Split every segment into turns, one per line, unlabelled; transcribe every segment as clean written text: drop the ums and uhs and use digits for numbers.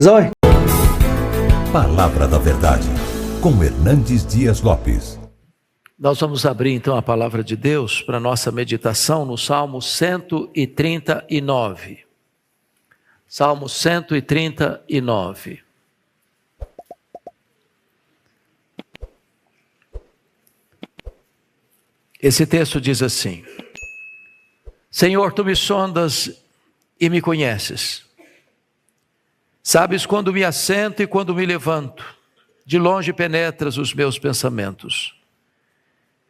Zoe.
Palavra da Verdade, com Hernandes Dias Lopes.
Nós vamos abrir então a palavra de Deus para nossa meditação no Salmo 139. Salmo 139. Esse texto diz assim: Senhor, tu me sondas e me conheces. Sabes quando me assento e quando me levanto. De longe penetras os meus pensamentos.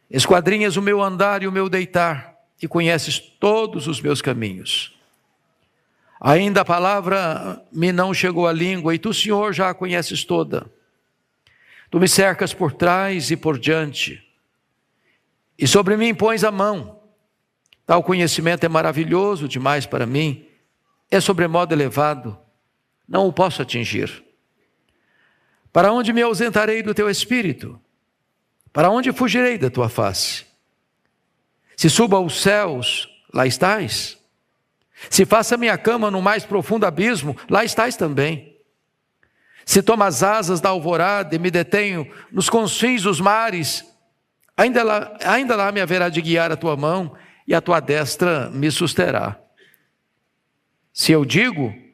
Esquadrinhas o meu andar e o meu deitar, e conheces todos os meus caminhos. Ainda a palavra me não chegou à língua, e tu, Senhor, já a conheces toda. Tu me cercas por trás e por diante, e sobre mim pões a mão. Tal conhecimento é maravilhoso demais para mim, é sobremodo elevado, não o posso atingir. Para onde me ausentarei do teu espírito? Para onde fugirei da tua face? Se suba aos céus, lá estás. Se faça minha cama no mais profundo abismo, lá estás também. Se tomo as asas da alvorada e me detenho nos confins dos mares, ainda lá me haverá de guiar a tua mão e a tua destra me susterá. Se eu digo,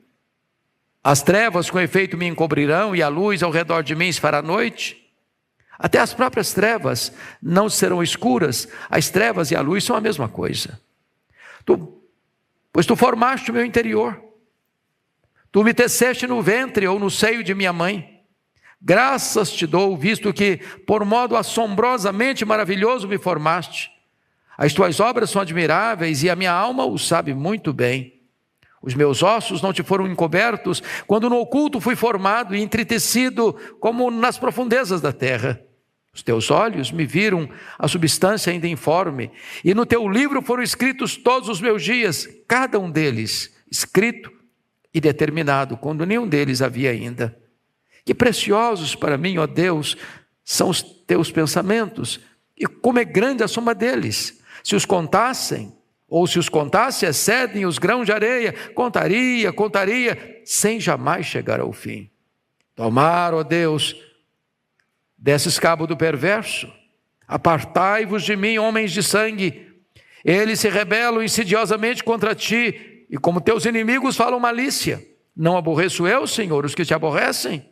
as trevas com efeito me encobrirão e a luz ao redor de mim se fará noite, até as próprias trevas não serão escuras, as trevas e a luz são a mesma coisa. Pois tu formaste o meu interior, tu me teceste no ventre ou no seio de minha mãe. Graças te dou, visto que por modo assombrosamente maravilhoso me formaste. As tuas obras são admiráveis e a minha alma o sabe muito bem. Os meus ossos não te foram encobertos, quando no oculto fui formado e entretecido como nas profundezas da terra. Os teus olhos me viram a substância ainda informe, e no teu livro foram escritos todos os meus dias, cada um deles escrito e determinado, quando nenhum deles havia ainda. Que preciosos para mim, ó Deus, são os teus pensamentos, e como é grande a soma deles. Se os contasse, excedem os grãos de areia, contaria, sem jamais chegar ao fim. Tomar, ó Deus, desses cabo do perverso, apartai-vos de mim, homens de sangue. Eles se rebelam insidiosamente contra ti, e como teus inimigos falam malícia. Não aborreço eu, Senhor, os que te aborrecem?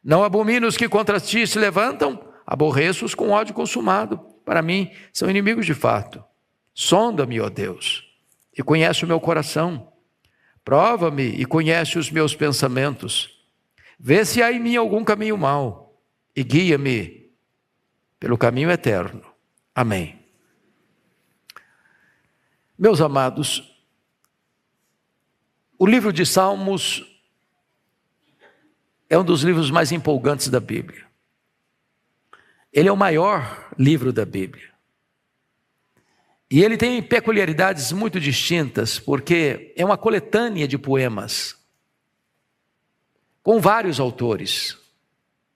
Não abomino os que contra ti se levantam? Aborreço-os com ódio consumado. Para mim, são inimigos de fato. Sonda-me, ó Deus, e conhece o meu coração. Prova-me e conhece os meus pensamentos. Vê se há em mim algum caminho mau, e guia-me pelo caminho eterno. Amém. Meus amados, o livro de Salmos é um dos livros mais empolgantes da Bíblia. Ele é o maior livro da Bíblia. E ele tem peculiaridades muito distintas, porque é uma coletânea de poemas, com vários autores,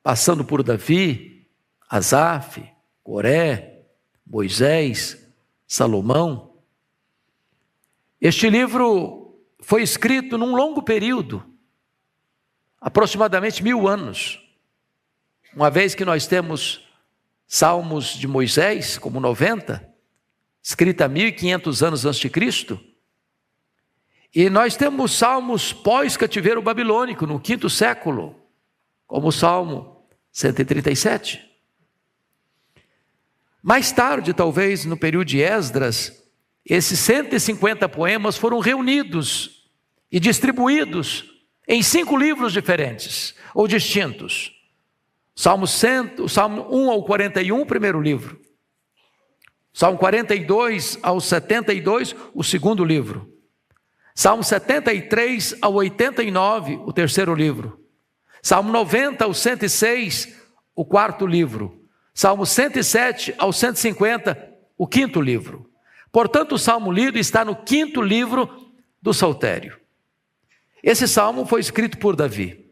passando por Davi, Asaf, Coré, Moisés, Salomão. Este livro foi escrito num longo período, aproximadamente 1000 anos, uma vez que nós temos Salmos de Moisés, como 90, escrita há 1500 anos antes de Cristo, e nós temos salmos pós-cativeiro babilônico, no 5º século, como o Salmo 137. Mais tarde, talvez no período de Esdras, esses 150 poemas foram reunidos e distribuídos em 5 livros diferentes, ou distintos. Salmo 1 ao 41, primeiro livro. Salmo 42 ao 72, o segundo livro. Salmo 73 ao 89, o terceiro livro. Salmo 90 ao 106, o quarto livro. Salmo 107 ao 150, o quinto livro. Portanto, o salmo lido está no 5º livro do Saltério. Esse salmo foi escrito por Davi.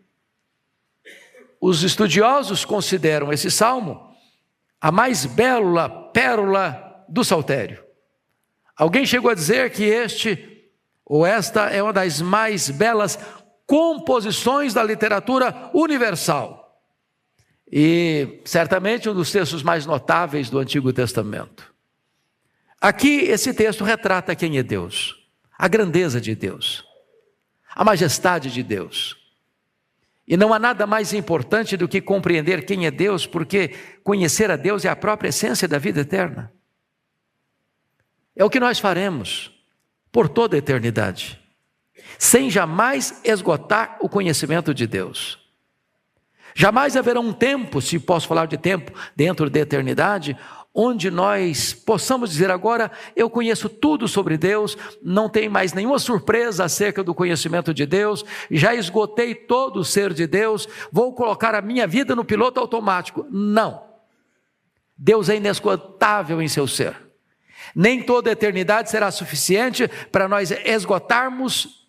Os estudiosos consideram esse salmo a mais bela pérola do Saltério. Alguém chegou a dizer que este ou esta é uma das mais belas composições da literatura universal. E certamente um dos textos mais notáveis do Antigo Testamento. Aqui esse texto retrata quem é Deus, a grandeza de Deus, a majestade de Deus. E não há nada mais importante do que compreender quem é Deus, porque conhecer a Deus é a própria essência da vida eterna. É o que nós faremos por toda a eternidade, sem jamais esgotar o conhecimento de Deus. Jamais haverá um tempo, se posso falar de tempo, dentro da eternidade, onde nós possamos dizer agora, eu conheço tudo sobre Deus, não tem mais nenhuma surpresa acerca do conhecimento de Deus, já esgotei todo o ser de Deus, vou colocar a minha vida no piloto automático. Não. Deus é inesgotável em seu ser. Nem toda a eternidade será suficiente para nós esgotarmos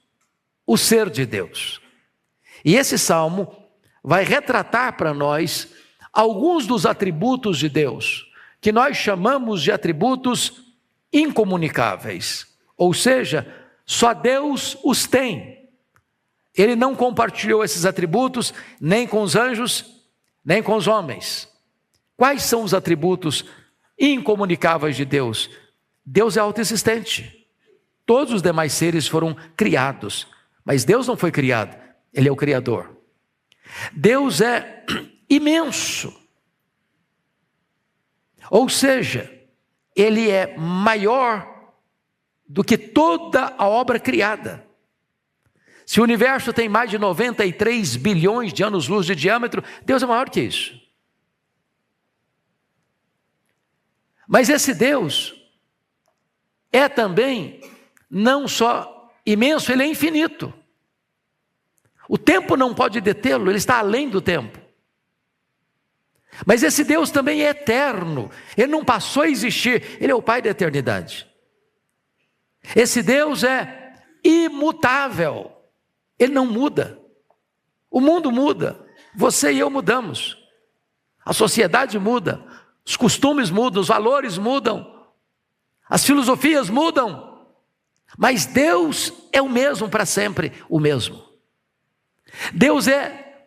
o ser de Deus. E esse salmo vai retratar para nós alguns dos atributos de Deus, que nós chamamos de atributos incomunicáveis. Ou seja, só Deus os tem. Ele não compartilhou esses atributos nem com os anjos, nem com os homens. Quais são os atributos incomunicáveis de Deus? Deus é autoexistente. Todos os demais seres foram criados, mas Deus não foi criado, Ele é o Criador. Deus é imenso, ou seja, Ele é maior do que toda a obra criada. Se o universo tem mais de 93 bilhões de anos-luz de diâmetro, Deus é maior que isso. Mas esse Deus é também não só imenso, Ele é infinito. O tempo não pode detê-lo, Ele está além do tempo. Mas esse Deus também é eterno, Ele não passou a existir, Ele é o Pai da eternidade. Esse Deus é imutável, Ele não muda. O mundo muda, você e eu mudamos. A sociedade muda, os costumes mudam, os valores mudam, as filosofias mudam, mas Deus é o mesmo para sempre, o mesmo. Deus é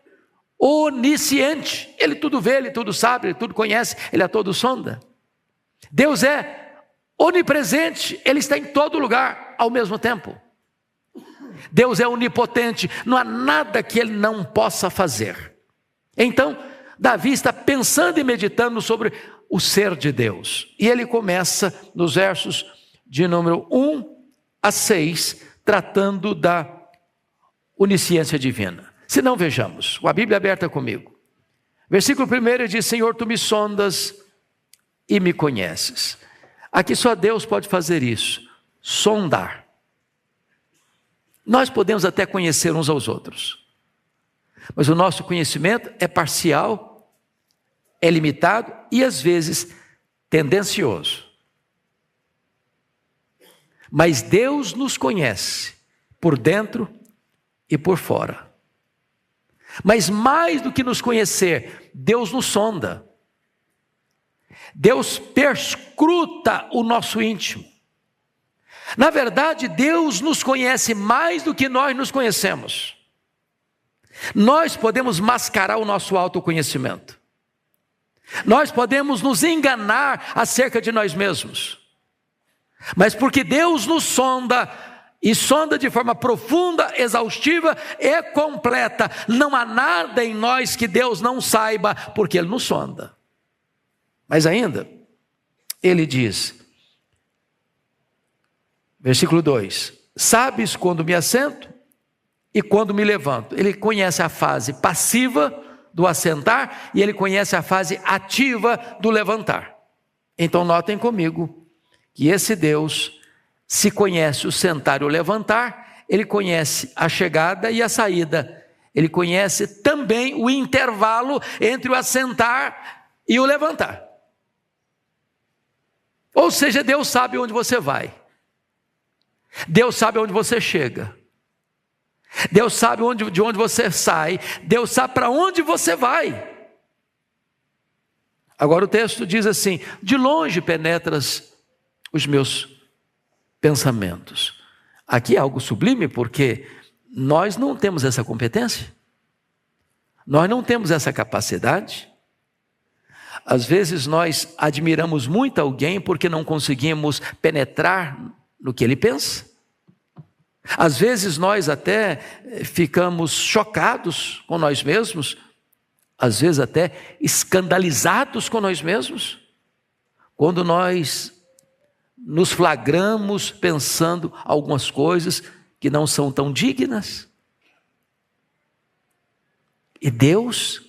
onisciente, Ele tudo vê, Ele tudo sabe, Ele tudo conhece, Ele a todo sonda. Deus é onipresente, Ele está em todo lugar ao mesmo tempo. Deus é onipotente, não há nada que Ele não possa fazer. Então, Davi está pensando e meditando sobre o ser de Deus. E ele começa nos versos de número 1 a 6, tratando da onisciência divina. Se não, vejamos, com a Bíblia aberta comigo. Versículo 1 ele diz, Senhor, Tu me sondas e me conheces. Aqui só Deus pode fazer isso, sondar. Nós podemos até conhecer uns aos outros, mas o nosso conhecimento é parcial, é limitado e às vezes tendencioso. Mas Deus nos conhece por dentro e por fora. Mas mais do que nos conhecer, Deus nos sonda. Deus perscruta o nosso íntimo. Na verdade, Deus nos conhece mais do que nós nos conhecemos. Nós podemos mascarar o nosso autoconhecimento. Nós podemos nos enganar acerca de nós mesmos. Mas porque Deus nos sonda, e sonda de forma profunda, exaustiva e completa, não há nada em nós que Deus não saiba, porque Ele nos sonda. Mas ainda, Ele diz, versículo 2, sabes quando me assento e quando me levanto. Ele conhece a fase passiva do assentar e Ele conhece a fase ativa do levantar. Então notem comigo que esse Deus, se conhece o sentar e o levantar, Ele conhece a chegada e a saída. Ele conhece também o intervalo entre o assentar e o levantar. Ou seja, Deus sabe onde você vai. Deus sabe onde você chega. Deus sabe de onde você sai. Deus sabe para onde você vai. Agora o texto diz assim, de longe penetras os meus pensamentos. Aqui é algo sublime, porque nós não temos essa competência, nós não temos essa capacidade. Às vezes nós admiramos muito alguém porque não conseguimos penetrar no que ele pensa. Às vezes nós até ficamos chocados com nós mesmos, às vezes até escandalizados com nós mesmos, quando nós nos flagramos pensando algumas coisas que não são tão dignas. E Deus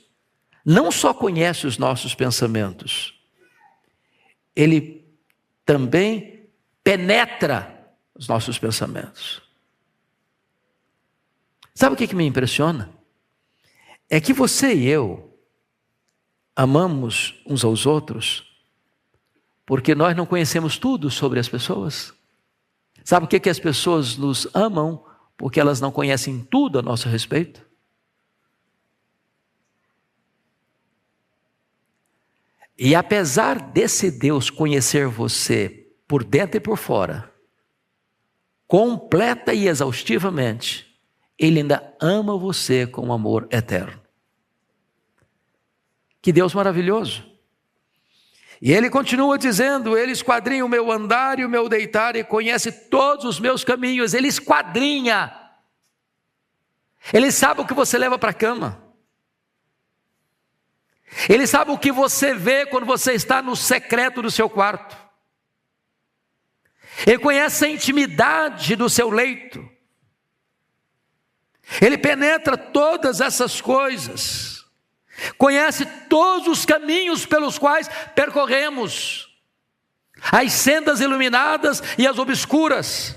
não só conhece os nossos pensamentos, Ele também penetra os nossos pensamentos. Sabe o que me impressiona? É que você e eu amamos uns aos outros porque nós não conhecemos tudo sobre as pessoas. Sabe o que as pessoas nos amam? Porque elas não conhecem tudo a nosso respeito. E apesar desse Deus conhecer você por dentro e por fora, completa e exaustivamente, Ele ainda ama você com amor eterno. Que Deus maravilhoso! E Ele continua dizendo, Ele esquadrinha o meu andar e o meu deitar e conhece todos os meus caminhos. Ele esquadrinha. Ele sabe o que você leva para a cama. Ele sabe o que você vê quando você está no secreto do seu quarto. Ele conhece a intimidade do seu leito. Ele penetra todas essas coisas. Conhece todos os caminhos pelos quais percorremos. As sendas iluminadas e as obscuras.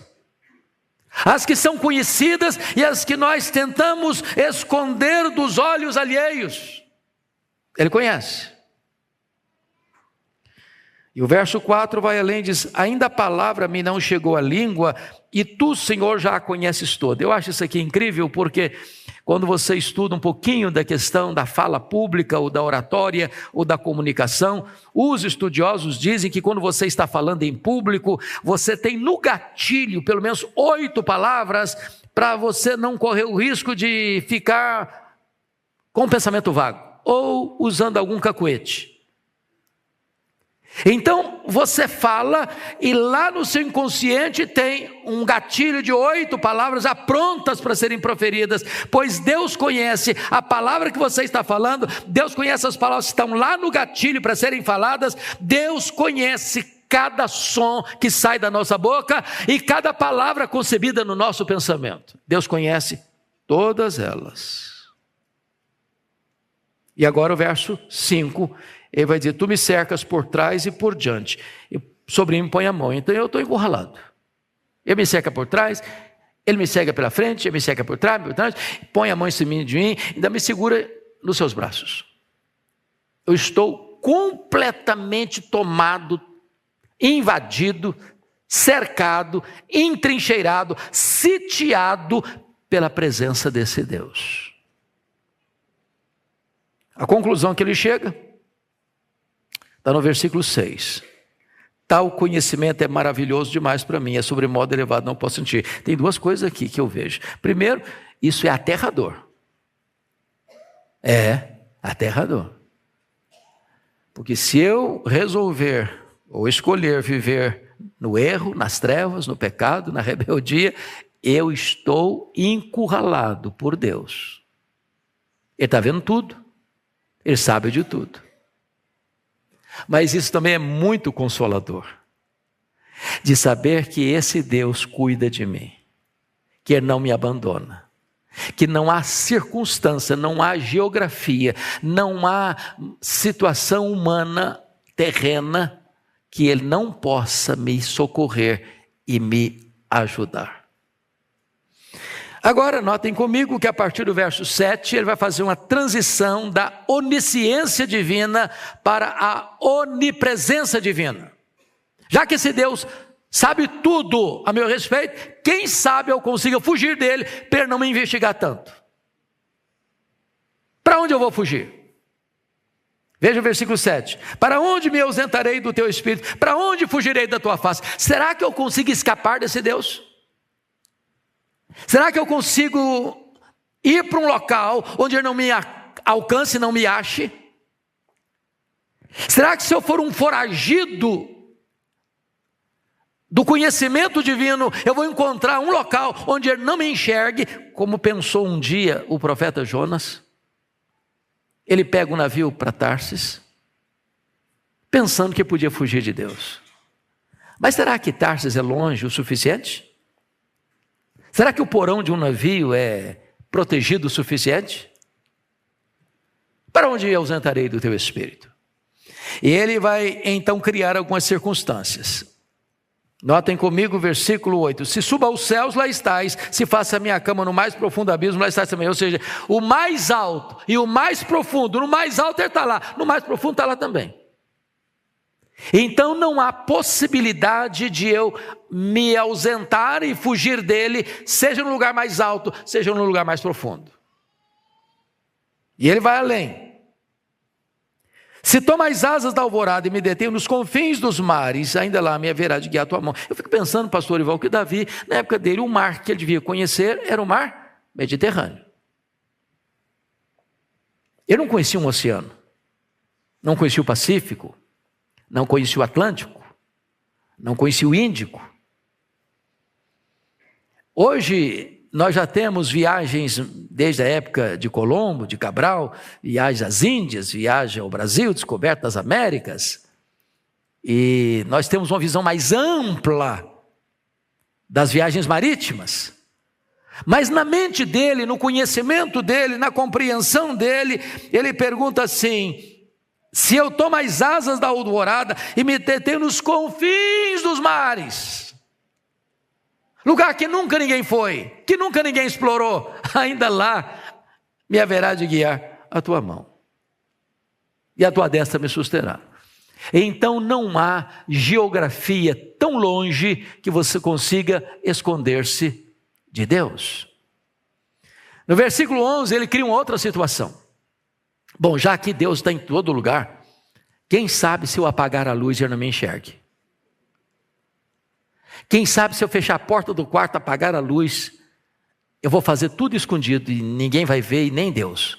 As que são conhecidas e as que nós tentamos esconder dos olhos alheios. Ele conhece. E o verso 4 vai além, diz, ainda a palavra me não chegou à língua, e tu, Senhor, já a conheces toda. Eu acho isso aqui incrível, porque quando você estuda um pouquinho da questão da fala pública, ou da oratória, ou da comunicação, os estudiosos dizem que quando você está falando em público, você tem no gatilho pelo menos 8 palavras, para você não correr o risco de ficar com um pensamento vago, ou usando algum cacuete. Então você fala e lá no seu inconsciente tem um gatilho de 8 palavras já prontas para serem proferidas, pois Deus conhece a palavra que você está falando, Deus conhece as palavras que estão lá no gatilho para serem faladas, Deus conhece cada som que sai da nossa boca e cada palavra concebida no nosso pensamento. Deus conhece todas elas. E agora o verso 5, ele vai dizer, tu me cercas por trás e por diante, e sobre mim põe a mão, então eu estou encurralado. Ele me cerca por trás, ele me cerca pela frente, ele me cerca por trás, põe a mão em cima de mim, ainda me segura nos seus braços. Eu estou completamente tomado, invadido, cercado, entrincheirado, sitiado pela presença desse Deus. A conclusão que ele chega está no versículo 6. Tal conhecimento é maravilhoso demais para mim, é sobremodo elevado, não posso sentir. Tem 2 coisas aqui que eu vejo. Primeiro, isso é aterrador. É aterrador. Porque se eu resolver ou escolher viver no erro, nas trevas, no pecado, na rebeldia, eu estou encurralado por Deus. Ele está vendo tudo. Ele sabe de tudo. Mas isso também é muito consolador, de saber que esse Deus cuida de mim, que Ele não me abandona, que não há circunstância, não há geografia, não há situação humana, terrena, que Ele não possa me socorrer e me ajudar. Agora, notem comigo que a partir do verso 7, ele vai fazer uma transição da onisciência divina para a onipresença divina. Já que esse Deus sabe tudo a meu respeito, quem sabe eu consiga fugir dele para não me investigar tanto. Para onde eu vou fugir? Veja o versículo 7. Para onde me ausentarei do teu espírito? Para onde fugirei da tua face? Será que eu consigo escapar desse Deus? Será que eu consigo ir para um local onde ele não me alcance e não me ache? Será que se eu for um foragido do conhecimento divino, eu vou encontrar um local onde ele não me enxergue, como pensou um dia o profeta Jonas? Ele pega um navio para Tarsis, pensando que podia fugir de Deus. Mas será que Tarsis é longe o suficiente? Será que o porão de um navio é protegido o suficiente? Para onde me ausentarei do teu espírito? E ele vai então criar algumas circunstâncias. Notem comigo o versículo 8. Se suba aos céus, lá estás. Se faça a minha cama no mais profundo abismo, lá estás também. Ou seja, o mais alto e o mais profundo. No mais alto ele está lá, no mais profundo está lá também. Então não há possibilidade de eu me ausentar e fugir dele, seja no lugar mais alto, seja no lugar mais profundo. E ele vai além. Se tomo as asas da alvorada e me detenho nos confins dos mares, ainda lá me haverá de guiar a tua mão. Eu fico pensando, pastor Ival, que Davi, na época dele, o mar que ele devia conhecer era o mar Mediterrâneo. Ele não conhecia um oceano, não conhecia o Pacífico, não conhecia o Atlântico, não conhecia o Índico. Hoje nós já temos viagens desde a época de Colombo, de Cabral, viagem às Índias, viagem ao Brasil, descoberta das Américas. E nós temos uma visão mais ampla das viagens marítimas. Mas na mente dele, no conhecimento dele, na compreensão dele, ele pergunta assim: se eu tomo as asas da alvorada e me detenho nos confins dos mares, lugar que nunca ninguém foi, que nunca ninguém explorou, ainda lá me haverá de guiar a tua mão, e a tua destra me susterá. Então não há geografia tão longe que você consiga esconder-se de Deus. No versículo 11 ele cria uma outra situação. Bom, já que Deus está em todo lugar, quem sabe se eu apagar a luz e eu não me enxergue? Quem sabe se eu fechar a porta do quarto, apagar a luz, eu vou fazer tudo escondido e ninguém vai ver, e nem Deus.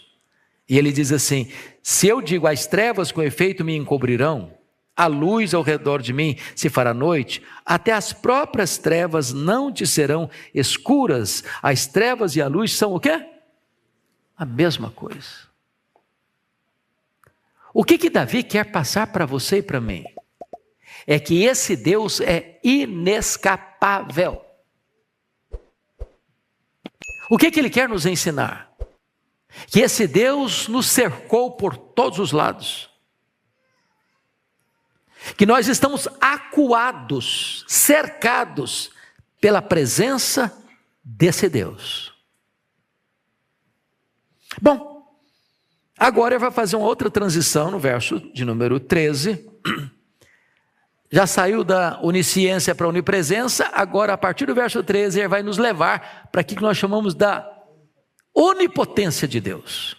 E ele diz assim: se eu digo as trevas com efeito me encobrirão, a luz ao redor de mim se fará noite, até as próprias trevas não te serão escuras. As trevas e a luz são o quê? A mesma coisa. O que Davi quer passar para você e para mim? É que esse Deus é inescapável. O que ele quer nos ensinar? Que esse Deus nos cercou por todos os lados. Que nós estamos acuados, cercados pela presença desse Deus. Bom, agora ele vai fazer uma outra transição no verso de número 13. Já saiu da onisciência para a onipresença, agora a partir do verso 13 ele vai nos levar para aquilo que nós chamamos da onipotência de Deus.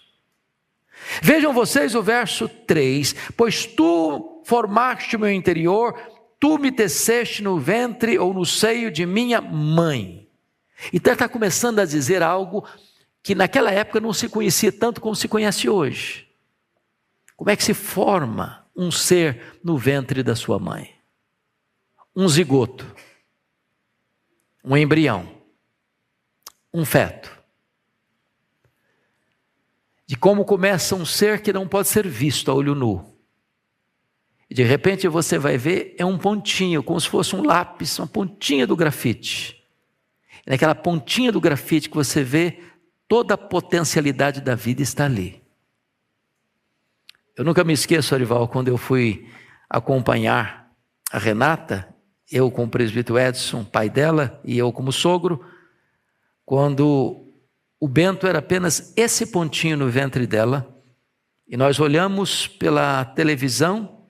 Vejam vocês o verso 3: pois tu formaste o meu interior, tu me teceste no ventre ou no seio de minha mãe. Então ele está começando a dizer algo que naquela época não se conhecia tanto como se conhece hoje. Como é que se forma um ser no ventre da sua mãe? Um zigoto, um embrião, um feto. De como começa um ser que não pode ser visto a olho nu. E de repente você vai ver, é um pontinho, como se fosse um lápis, uma pontinha do grafite. E naquela pontinha do grafite que você vê, toda a potencialidade da vida está ali. Eu nunca me esqueço, Arival, quando eu fui acompanhar a Renata, eu com o presbítero Edson, pai dela, e eu como sogro, quando o Bento era apenas esse pontinho no ventre dela, e nós olhamos pela televisão,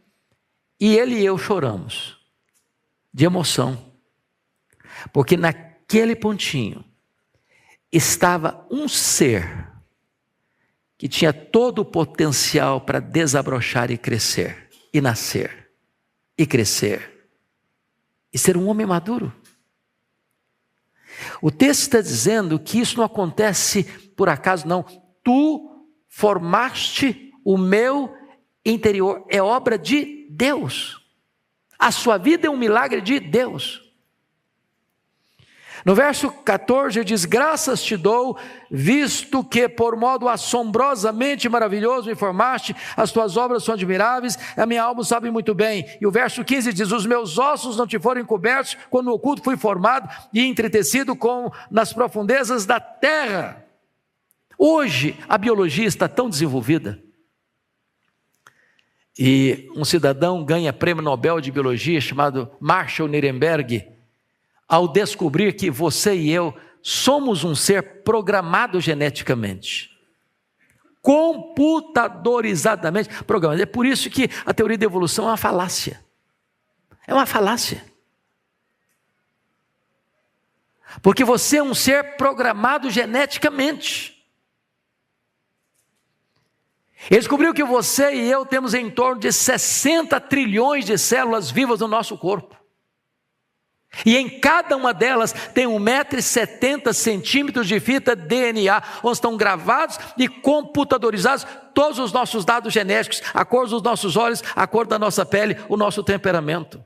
e ele e eu choramos, de emoção, porque naquele pontinho estava um ser que tinha todo o potencial para desabrochar e crescer, e nascer, e crescer, e ser um homem maduro. O texto está dizendo que isso não acontece por acaso, não. Tu formaste o meu interior, é obra de Deus. A sua vida é um milagre de Deus. No verso 14 diz: graças te dou, visto que por modo assombrosamente maravilhoso me formaste, as tuas obras são admiráveis, a minha alma sabe muito bem. E o verso 15 diz: os meus ossos não te foram encobertos, quando no oculto fui formado e entretecido nas profundezas da terra. Hoje a biologia está tão desenvolvida, e um cidadão ganha prêmio Nobel de Biologia chamado Marshall Nirenberg, ao descobrir que você e eu somos um ser programado geneticamente, computadorizadamente programado. É por isso que a teoria da evolução é uma falácia. É uma falácia. Porque você é um ser programado geneticamente. Ele descobriu que você e eu temos em torno de 60 trilhões de células vivas no nosso corpo. E em cada uma delas tem 1,70 m de fita DNA, onde estão gravados e computadorizados todos os nossos dados genéticos, a cor dos nossos olhos, a cor da nossa pele, o nosso temperamento.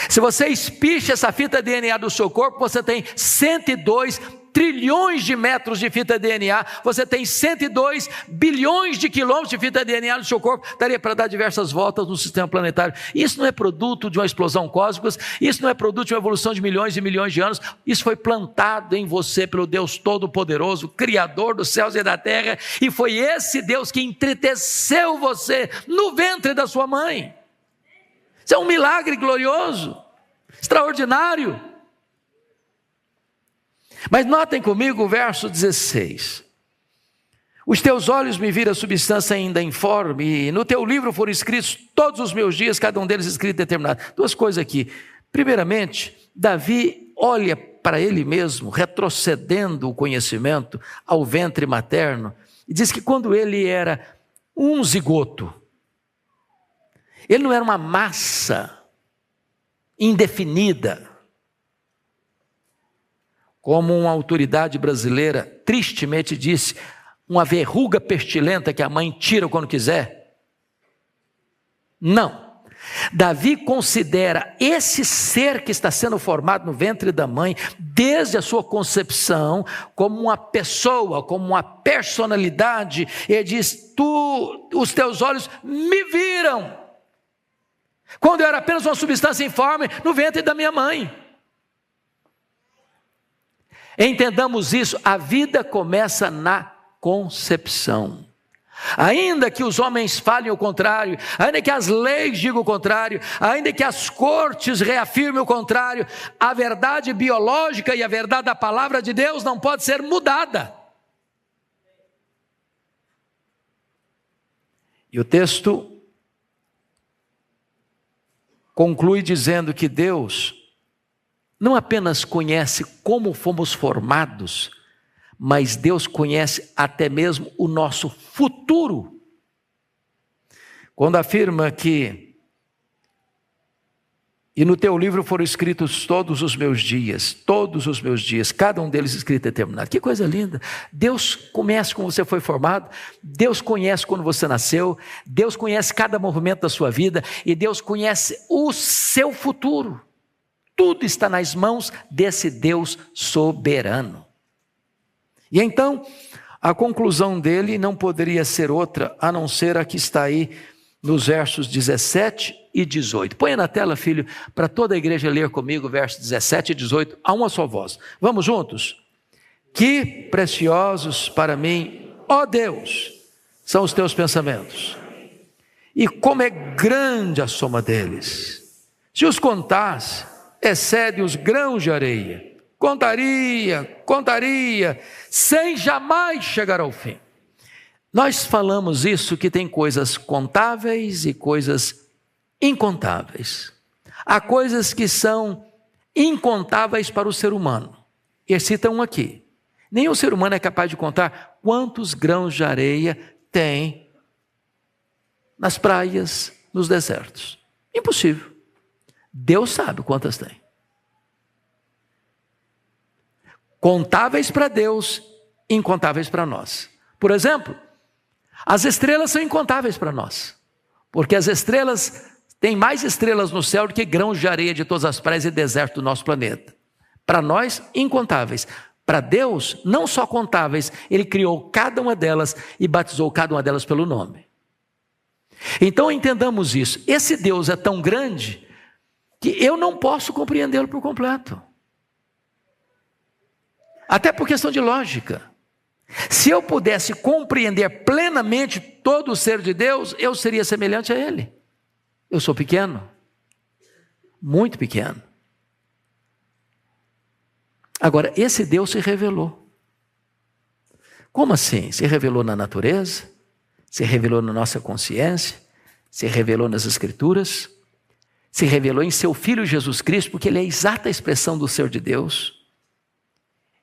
Se você espicha essa fita DNA do seu corpo, você tem 102 trilhões de metros de fita DNA, você tem 102 bilhões de quilômetros de fita DNA no seu corpo, daria para dar diversas voltas no sistema planetário. Isso não é produto de uma explosão cósmica, isso não é produto de uma evolução de milhões e milhões de anos, isso foi plantado em você pelo Deus Todo-Poderoso, Criador dos céus e da terra, e foi esse Deus que entreteceu você no ventre da sua mãe. Isso é um milagre glorioso, extraordinário. Mas notem comigo o verso 16. Os teus olhos me viram a substância ainda informe, e no teu livro foram escritos todos os meus dias, cada um deles escrito e determinado. Duas coisas aqui. Primeiramente, Davi olha para ele mesmo, retrocedendo o conhecimento ao ventre materno, e diz que quando ele era um zigoto, ele não era uma massa indefinida, como uma autoridade brasileira tristemente disse, uma verruga pestilenta que a mãe tira quando quiser. Não. Davi considera esse ser que está sendo formado no ventre da mãe, desde a sua concepção, como uma pessoa, como uma personalidade. Ele diz: os teus olhos me viram, quando eu era apenas uma substância informe no ventre da minha mãe. Entendamos isso, a vida começa na concepção. Ainda que os homens falem o contrário, ainda que as leis digam o contrário, ainda que as cortes reafirmem o contrário, a verdade biológica e a verdade da palavra de Deus não pode ser mudada. E o texto conclui dizendo que Deus não apenas conhece como fomos formados, mas Deus conhece até mesmo o nosso futuro. Quando afirma que, e no teu livro foram escritos todos os meus dias, cada um deles escrito e determinado. Que coisa linda! Deus conhece como você foi formado, Deus conhece quando você nasceu, Deus conhece cada movimento da sua vida, e Deus conhece o seu futuro. Tudo está nas mãos desse Deus soberano. E então, a conclusão dele não poderia ser outra, a não ser a que está aí nos versos 17 e 18. Põe na tela, filho, para toda a igreja ler comigo, versos 17 e 18, a uma só voz. Vamos juntos? Que preciosos para mim, ó Deus, são os teus pensamentos, e como é grande a soma deles. Se os contasse, excede os grãos de areia. Contaria, sem jamais chegar ao fim. Nós falamos isso, que tem coisas contáveis e coisas incontáveis. Há coisas que são incontáveis para o ser humano. E cita um aqui. Nenhum ser humano é capaz de contar quantos grãos de areia tem nas praias, nos desertos. Impossível. Deus sabe quantas tem. contáveis para Deus, incontáveis para nós. Por exemplo, as estrelas são incontáveis para nós, porque as estrelas, tem mais estrelas no céu do que grãos de areia de todas as praias e desertos do nosso planeta. Para nós, incontáveis. Para Deus, não só contáveis, Ele criou cada uma delas e batizou cada uma delas pelo nome. Então entendamos isso. Esse Deus é tão grande que eu não posso compreendê-lo por completo. Até por questão de lógica. Se eu pudesse compreender plenamente todo o ser de Deus, eu seria semelhante a Ele. Eu sou pequeno, muito pequeno. Agora, esse Deus se revelou. Como assim? Se revelou na natureza, se revelou na nossa consciência, se revelou nas Escrituras, se revelou em seu Filho Jesus Cristo, porque Ele é a exata expressão do ser de Deus.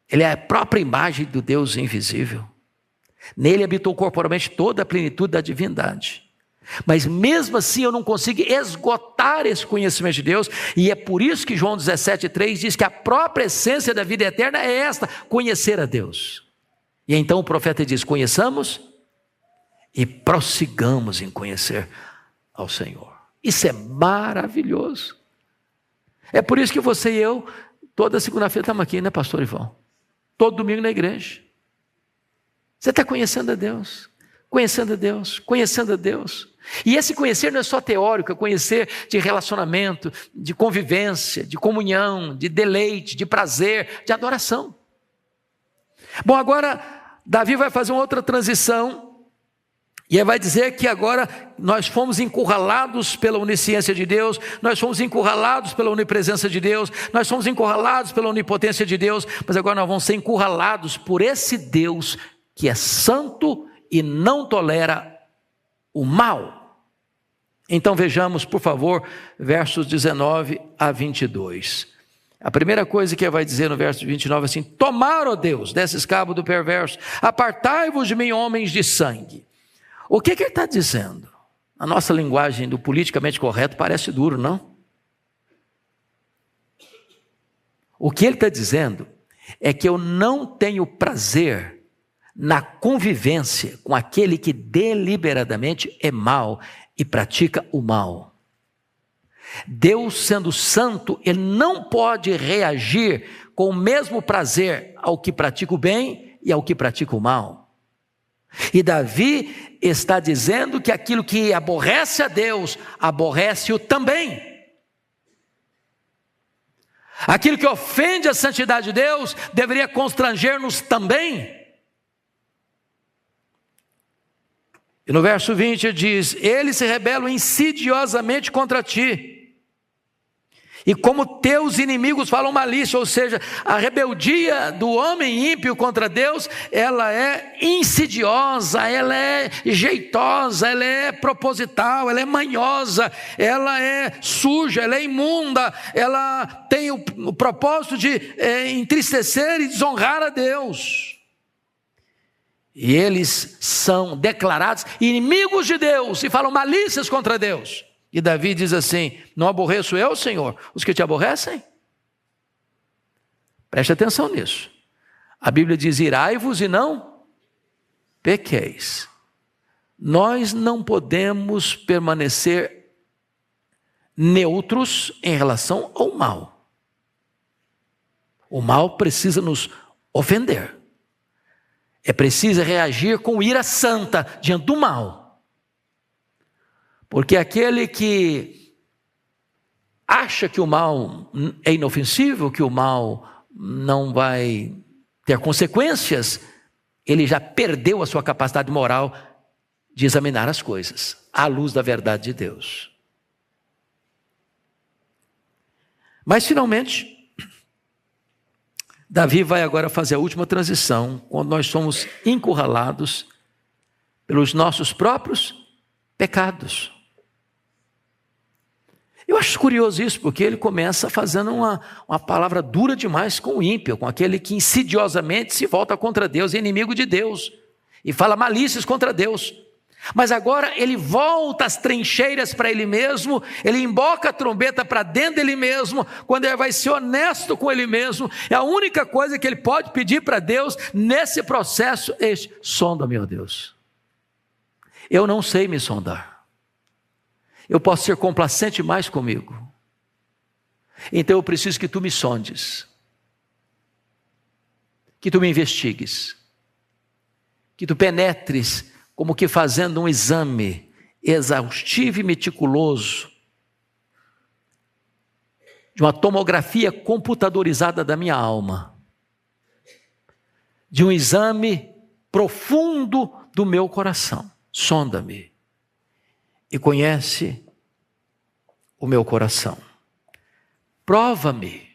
Ele é a própria imagem do Deus invisível. Nele habitou corporalmente toda a plenitude da divindade. Mas mesmo assim eu não consigo esgotar esse conhecimento de Deus, e é por isso que João 17,3 diz que a própria essência da vida eterna é esta, conhecer a Deus. E então o profeta diz, conheçamos e prossigamos em conhecer ao Senhor. Isso é maravilhoso. É por isso que você e eu, toda segunda-feira estamos aqui, né, pastor Ivan? Todo domingo na igreja. Você está conhecendo a Deus, conhecendo a Deus, conhecendo a Deus. E esse conhecer não é só teórico, é conhecer de relacionamento, de convivência, de comunhão, de deleite, de prazer, de adoração. Bom, agora Davi vai fazer uma outra transição, e ele vai dizer que agora nós fomos encurralados pela onisciência de Deus, nós fomos encurralados pela onipresença de Deus, nós fomos encurralados pela onipotência de Deus, mas agora nós vamos ser encurralados por esse Deus que é santo e não tolera o mal. Então vejamos, por favor, versos 19 a 22. A primeira coisa que ele vai dizer no verso 29 é assim: tomar, ó Deus, desses cabos do perverso, apartai-vos de mim, homens de sangue. O que ele está dizendo? A nossa linguagem do politicamente correto parece duro, não? O que ele está dizendo é que eu não tenho prazer na convivência com aquele que deliberadamente é mau e pratica o mal. Deus, sendo santo, Ele não pode reagir com o mesmo prazer ao que pratica o bem e ao que pratica o mal. E Davi está dizendo que aquilo que aborrece a Deus, aborrece-o também. Aquilo que ofende a santidade de Deus, deveria constranger-nos também. E no verso 20 diz: eles se rebelam insidiosamente contra ti, e como teus inimigos falam malícia. Ou seja, a rebeldia do homem ímpio contra Deus, ela é insidiosa, ela é jeitosa, ela é proposital, ela é manhosa, ela é suja, ela é imunda, ela tem o propósito de entristecer e desonrar a Deus. E eles são declarados inimigos de Deus e falam malícias contra Deus. E Davi diz assim: não aborreço eu, Senhor, os que te aborrecem? Preste atenção nisso. A Bíblia diz: irai-vos e não pequeis. Nós não podemos permanecer neutros em relação ao mal. O mal precisa nos ofender. É preciso reagir com ira santa diante do mal. Porque aquele que acha que o mal é inofensivo, que o mal não vai ter consequências, ele já perdeu a sua capacidade moral de examinar as coisas à luz da verdade de Deus. Mas finalmente, Davi vai agora fazer a última transição, quando nós somos encurralados pelos nossos próprios pecados. Eu acho curioso isso, porque ele começa fazendo uma palavra dura demais com o ímpio, com aquele que insidiosamente se volta contra Deus, é inimigo de Deus, e fala malícias contra Deus. Mas agora ele volta às trincheiras para ele mesmo, ele emboca a trombeta para dentro dele mesmo. Quando ele vai ser honesto com ele mesmo, é a única coisa que ele pode pedir para Deus nesse processo: sonda-me, ó Deus. Eu não sei me sondar, eu posso ser complacente mais comigo, então eu preciso que tu me sondes, que tu me investigues, que tu penetres, como que fazendo um exame exaustivo e meticuloso, de uma tomografia computadorizada da minha alma, de um exame profundo do meu coração. Sonda-me e conhece o meu coração. Prova-me.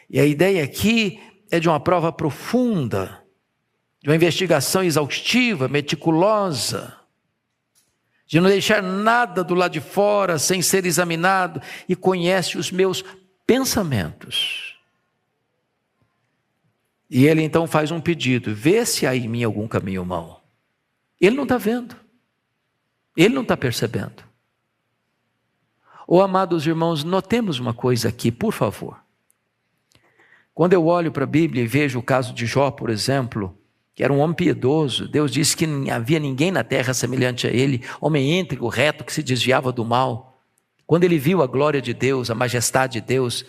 E a ideia aqui é de uma prova profunda, de uma investigação exaustiva, meticulosa, de não deixar nada do lado de fora sem ser examinado, e conhece os meus pensamentos. E ele então faz um pedido: vê se há em mim algum caminho mau. Ele não está vendo, ele não está percebendo. Amados irmãos, notemos uma coisa aqui, por favor. Quando eu olho para a Bíblia e vejo o caso de Jó, por exemplo, que era um homem piedoso, Deus disse que não havia ninguém na terra semelhante a ele, homem íntegro, reto, que se desviava do mal. Quando ele viu a glória de Deus, a majestade de Deus,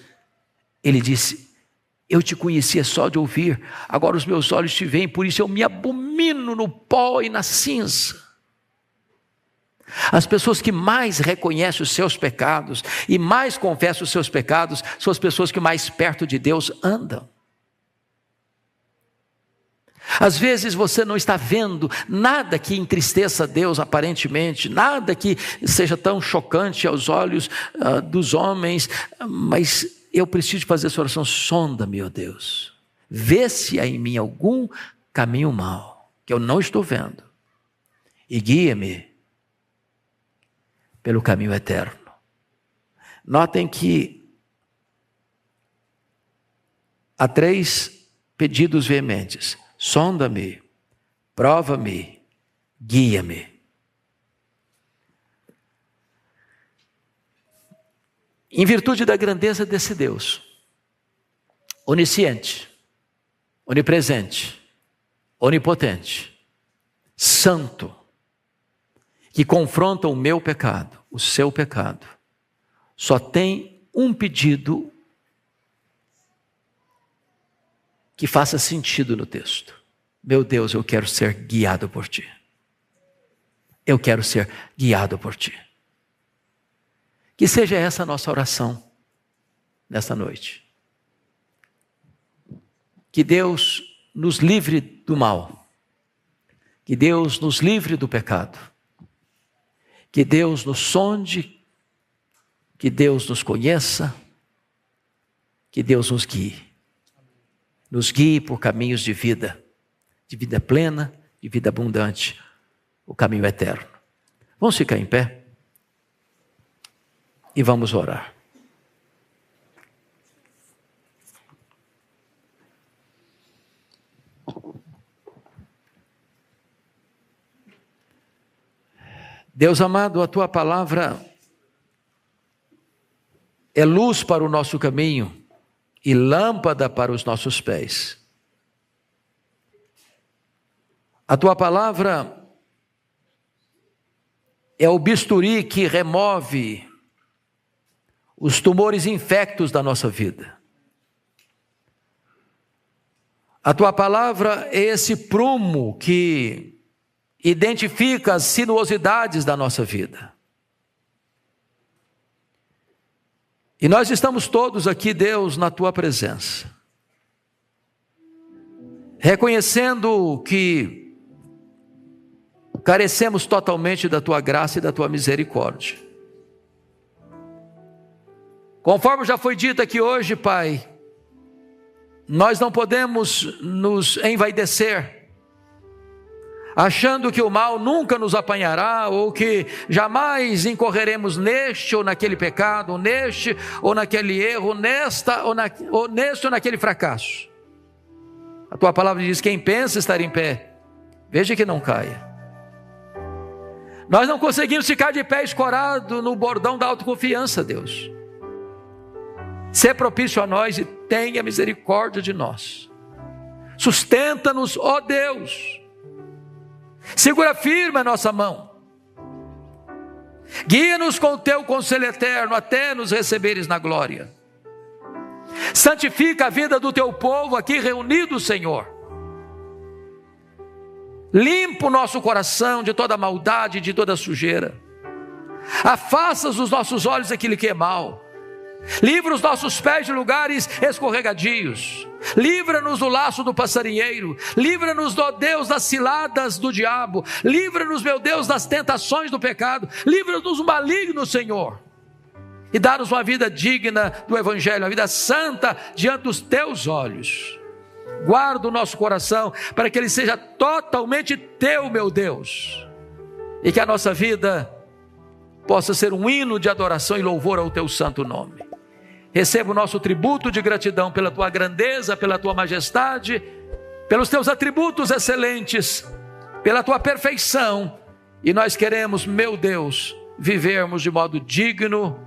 ele disse: eu te conhecia só de ouvir, agora os meus olhos te veem, por isso eu me abomino no pó e na cinza. As pessoas que mais reconhecem os seus pecados e mais confessam os seus pecados são as pessoas que mais perto de Deus andam. Às vezes você não está vendo nada que entristeça Deus aparentemente, nada que seja tão chocante aos olhos dos homens, mas eu preciso fazer essa oração: sonda-me, ó Deus, vê se há em mim algum caminho mau, que eu não estou vendo, e guia-me pelo caminho eterno. Notem que há 3 pedidos veementes: sonda-me, prova-me, guia-me. Em virtude da grandeza desse Deus, onisciente, onipresente, onipotente, santo, que confronta o meu pecado, o seu pecado, só tem um pedido que faça sentido no texto: meu Deus, eu quero ser guiado por ti. Eu quero ser guiado por ti. Que seja essa a nossa oração nesta noite. Que Deus nos livre do mal. Que Deus nos livre do pecado. Que Deus nos sonde. Que Deus nos conheça. Que Deus nos guie. Nos guie por caminhos de vida plena, de vida abundante, o caminho eterno. Vamos ficar em pé e vamos orar. Deus amado, a tua palavra é luz para o nosso caminho e lâmpada para os nossos pés. A tua palavra é o bisturi que remove os tumores infectos da nossa vida. A tua palavra é esse prumo que identifica as sinuosidades da nossa vida. E nós estamos todos aqui, Deus, na tua presença, reconhecendo que carecemos totalmente da tua graça e da tua misericórdia. Conforme já foi dito aqui hoje, Pai, nós não podemos nos envaidecer, achando que o mal nunca nos apanhará, ou que jamais incorreremos neste ou naquele pecado, neste ou naquele erro, neste ou naquele fracasso. A tua palavra diz: quem pensa estar em pé, veja que não caia. Nós não conseguimos ficar de pé escorado no bordão da autoconfiança, Deus. Sê propício a nós e tenha misericórdia de nós. Sustenta-nos, ó Deus. Segura firme a nossa mão. Guia-nos com o teu conselho eterno até nos receberes na glória. Santifica a vida do teu povo aqui reunido, Senhor. Limpa o nosso coração de toda maldade, de toda sujeira. Afasta dos nossos olhos aquilo que é mal. Livra os nossos pés de lugares escorregadios. Livra-nos do laço do passarinheiro. Livra-nos, ó Deus, das ciladas do diabo. Livra-nos, meu Deus, das tentações do pecado. Livra-nos do maligno, Senhor. E dá-nos uma vida digna do Evangelho, uma vida santa diante dos teus olhos. Guarda o nosso coração para que ele seja totalmente teu, meu Deus. E que a nossa vida possa ser um hino de adoração e louvor ao teu santo nome. Receba o nosso tributo de gratidão pela tua grandeza, pela tua majestade, pelos teus atributos excelentes, pela tua perfeição. E nós queremos, meu Deus, vivermos de modo digno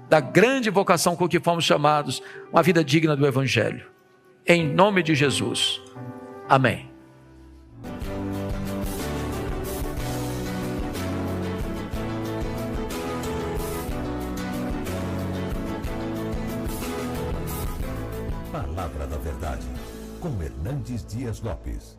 da grande vocação com que fomos chamados, uma vida digna do Evangelho. Em nome de Jesus. Amém.
Palavra da Verdade, com Hernandes Dias Lopes.